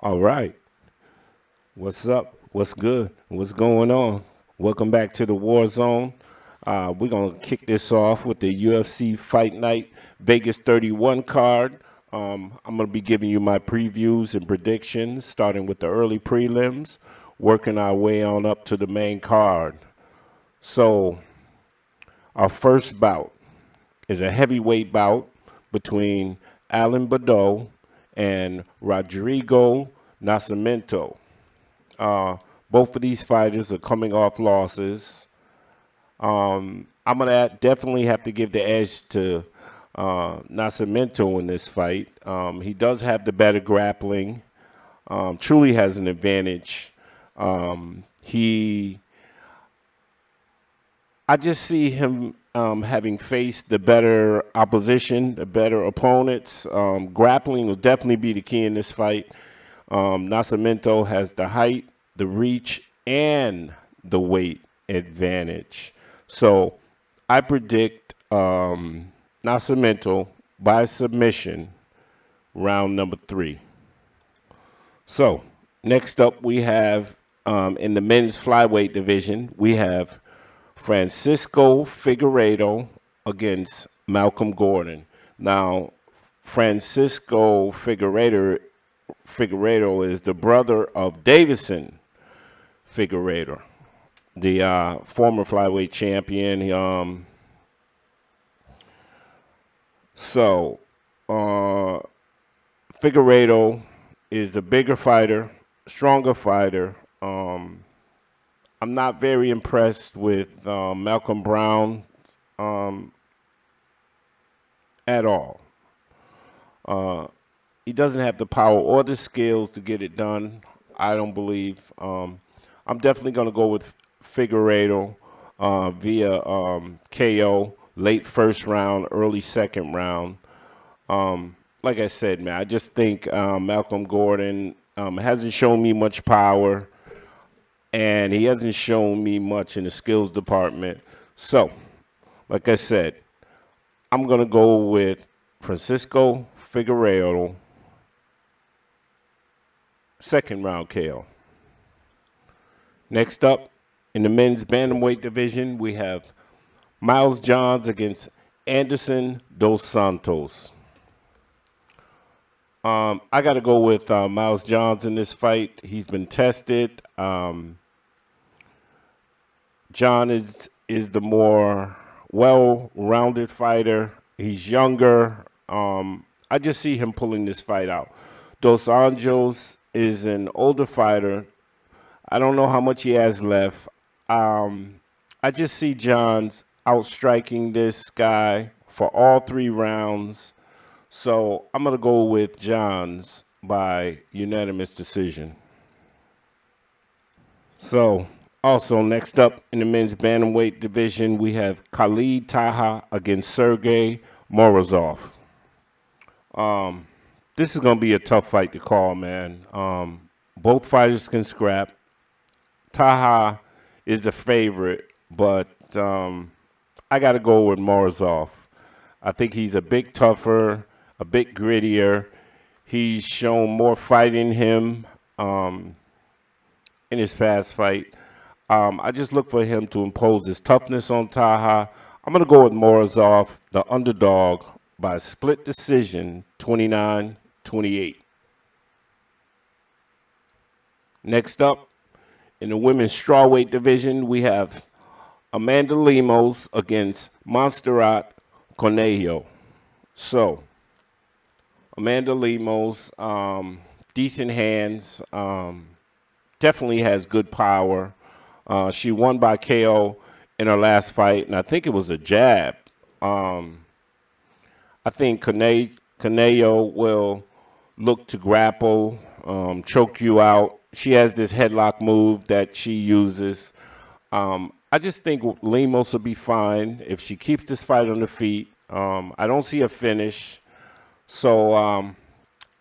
All right. What's up? What's good? What's going on? Welcome back to the War Zone. We're going to kick this off with the UFC Fight Night Vegas 31 card. I'm going to be giving you my previews and predictions, starting with the early prelims, working our way on up to the main card. So, our first bout is a heavyweight bout between Alan Baudot and Rodrigo Nasciemento. Both of these fighters are coming off losses. I'm going to definitely have to give the edge to Nascimento in this fight. He does have the better grappling, truly has an advantage. I just see him having faced the better opposition, the better opponents. Grappling will definitely be the key in this fight. Nascimento has the height, the reach, and the weight advantage. So I predict Nascimento by submission, round number 3. So next up we have, in the men's flyweight division, we have Francisco Figueiredo against Malcolm Gordon. Now, Francisco Figueiredo is the brother of Davison Figueiredo, the former flyweight champion. Figueiredo is a bigger fighter, stronger fighter. I'm not very impressed with Malcolm Brown at all. He doesn't have the power or the skills to get it done, I don't believe. I'm definitely going to go with Figueiredo via KO, late first round, early second round. Like I said, man, I just think Malcolm Gordon hasn't shown me much power, and he hasn't shown me much in the skills department. So, like I said, I'm going to go with Francisco Figueiredo, second round KO. Next up, in the men's bantamweight division, we have Miles Johns against Anderson dos Santos. I got to go with Miles Johns in this fight. He's been tested. John is the more well-rounded fighter. He's younger. I just see him pulling this fight out. Dos Anjos is an older fighter. I don't know how much he has left. I just see Johns outstriking this guy for all 3 rounds. So I'm going to go with Johns by unanimous decision. So also next up in the men's bantamweight division, we have Khalid Taha against Sergey Morozov. This is going to be a tough fight to call, man. Both fighters can scrap. Taha is the favorite, but I got to go with Morozov. I think he's a bit tougher, a bit grittier. He's shown more fight in him in his past fight. I just look for him to impose his toughness on Taha. I'm going to go with Morozov, the underdog, by split decision, 29-28. Next up, in the women's strawweight division, we have Amanda Lemos against Montserrat Conejo. So, Amanda Lemos, decent hands, definitely has good power. She won by KO in her last fight, and I think it was a jab. I think Conejo will look to grapple, choke you out. She has this headlock move that she uses. I just think Lemos will be fine if she keeps this fight on the feet. I don't see a finish. So I'm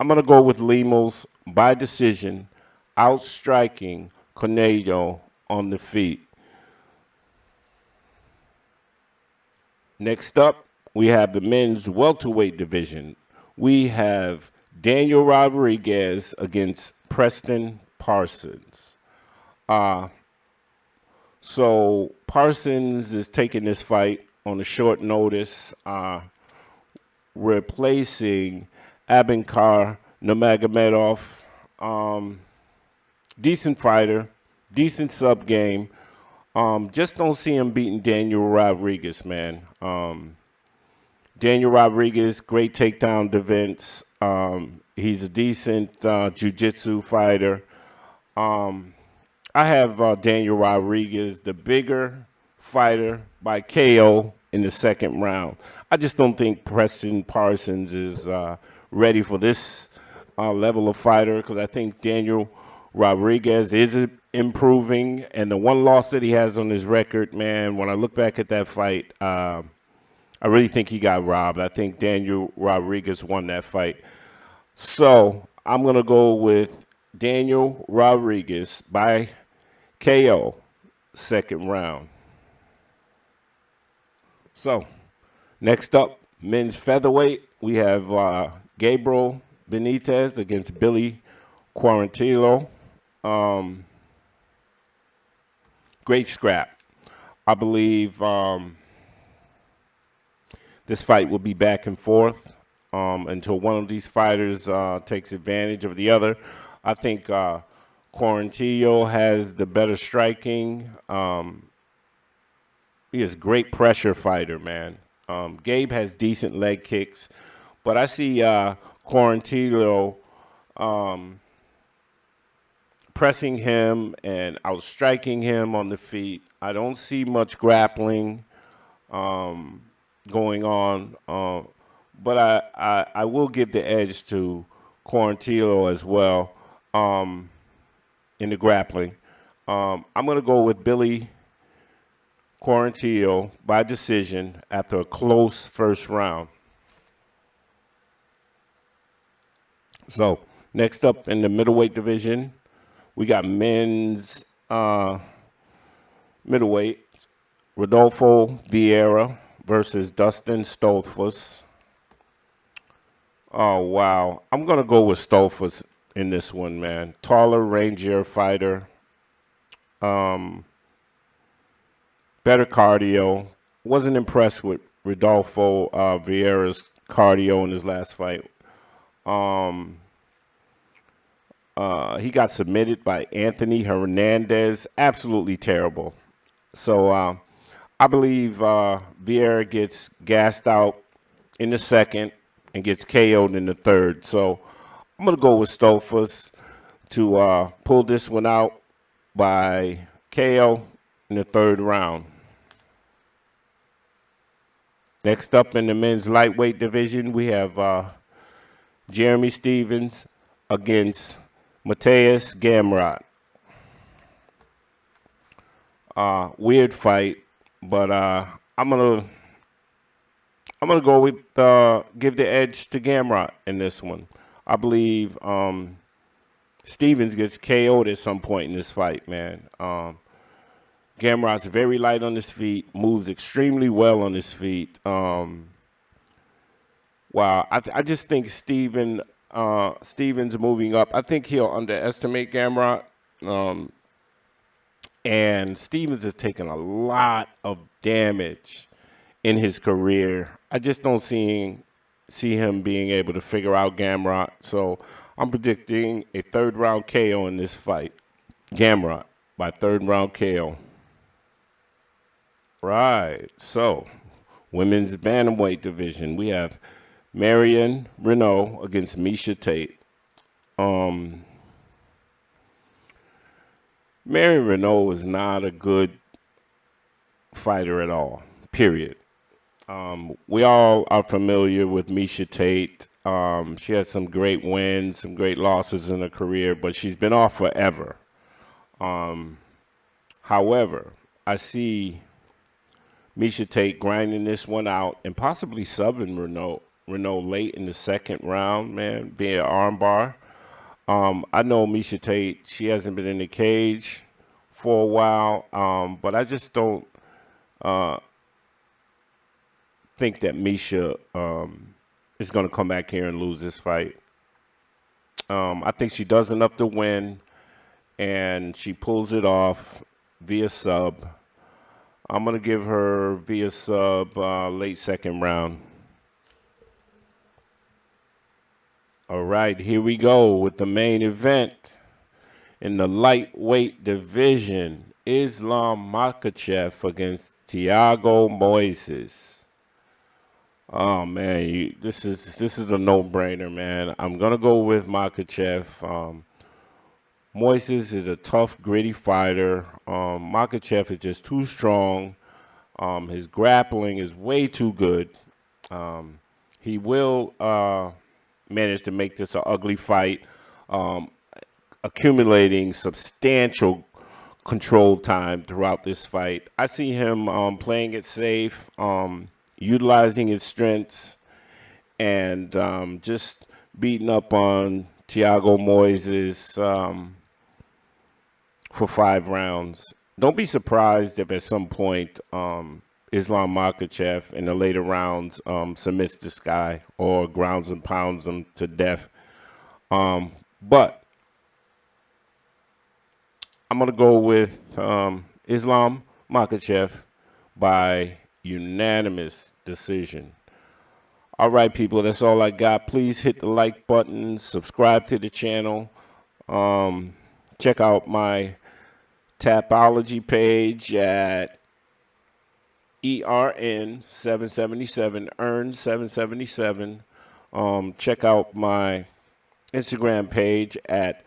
going to go with Lemos by decision, outstriking Conejo on the feet. Next up, we have the men's welterweight division. We have Daniel Rodriguez against Preston Parsons. So Parsons is taking this fight on a short notice, replacing Abinkar Nurmagomedov. Decent fighter, decent sub game. Just don't see him beating Daniel Rodriguez, man. Daniel Rodriguez, great takedown defense. He's a decent jiu-jitsu fighter. I have Daniel Rodriguez, the bigger fighter, by KO in the second round. I just don't think Preston Parsons is ready for this level of fighter, because I think Daniel Rodriguez is improving, and the one loss that he has on his record, man, when I look back at that fight, I really think he got robbed. I think Daniel Rodriguez won that fight. So I'm going to go with Daniel Rodriguez by KO, second round. So next up, men's featherweight, we have Gabriel Benitez against Billy Quarantillo. Great scrap. I believe this fight will be back and forth until one of these fighters takes advantage of the other. I think Quarantillo has the better striking. He is a great pressure fighter, man. Gabe has decent leg kicks, but I see Quarantillo pressing him and outstriking him on the feet. I don't see much grappling going on, but I will give the edge to Quarantillo as well in the grappling. I'm going to go with Billy Quarantillo by decision after a close first round. So next up in the middleweight division, we got men's middleweight, Rodolfo Viera versus Dustin Stoltzfus. Oh, wow. I'm going to go with Stoltzfus in this one, man. Taller, rangier fighter. Better cardio. Wasn't impressed with Rodolfo Viera's cardio in his last fight. He got submitted by Anthony Hernandez. Absolutely terrible. So I believe Viera gets gassed out in the second and gets KO'd in the third. So I'm going to go with Stoltzfus to pull this one out by KO in the third round. Next up in the men's lightweight division, we have Jeremy Stephens against Mateusz Gamrot. Weird fight, but I'm gonna go with give the edge to Gamrot in this one. I believe Stephens gets KO'd at some point in this fight, man. Gamrot's very light on his feet, moves extremely well on his feet. Wow, I just think Stephens moving up. I think he'll underestimate Gamrot. And Stephens has taken a lot of damage in his career. I just don't see him being able to figure out Gamrot. So I'm predicting a third round KO in this fight. Gamrot by third round KO. Right. So women's bantamweight division, we have Marion Reneau against Miesha Tate. Marion Reneau is not a good fighter at all, period. We all are familiar with Miesha Tate. She has some great wins, some great losses in her career, but she's been off forever. However, I see Miesha Tate grinding this one out and possibly subbing Reneau late in the second round, man, via armbar. I know Miesha Tate, she hasn't been in the cage for a while, but I just don't think that Miesha is going to come back here and lose this fight. I think she does enough to win, and she pulls it off via sub. I'm going to give her via sub late second round. All right, here we go with the main event. In the lightweight division, Islam Makhachev against Thiago Moises. Oh man, this is a no-brainer, man. I'm gonna go with Makhachev. Moises is a tough, gritty fighter. Makhachev is just too strong. His grappling is way too good. He will manage to make this an ugly fight, accumulating substantial control time throughout this fight. I see him playing it safe, utilizing his strengths, and just beating up on Thiago Moises for 5 rounds. Don't be surprised if at some point Islam Makhachev in the later rounds submits this guy or grounds and pounds him to death. But I'm going to go with Islam Makhachev by unanimous decision. All right, people, that's all I got. Please hit the like button, subscribe to the channel. Check out my Tapology page at ERN777, Earn777. Check out my Instagram page at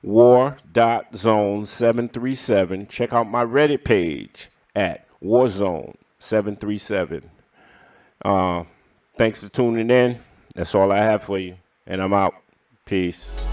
war.zone737. Check out my Reddit page at warzone737. Thanks for tuning in. That's all I have for you, and I'm out. Peace.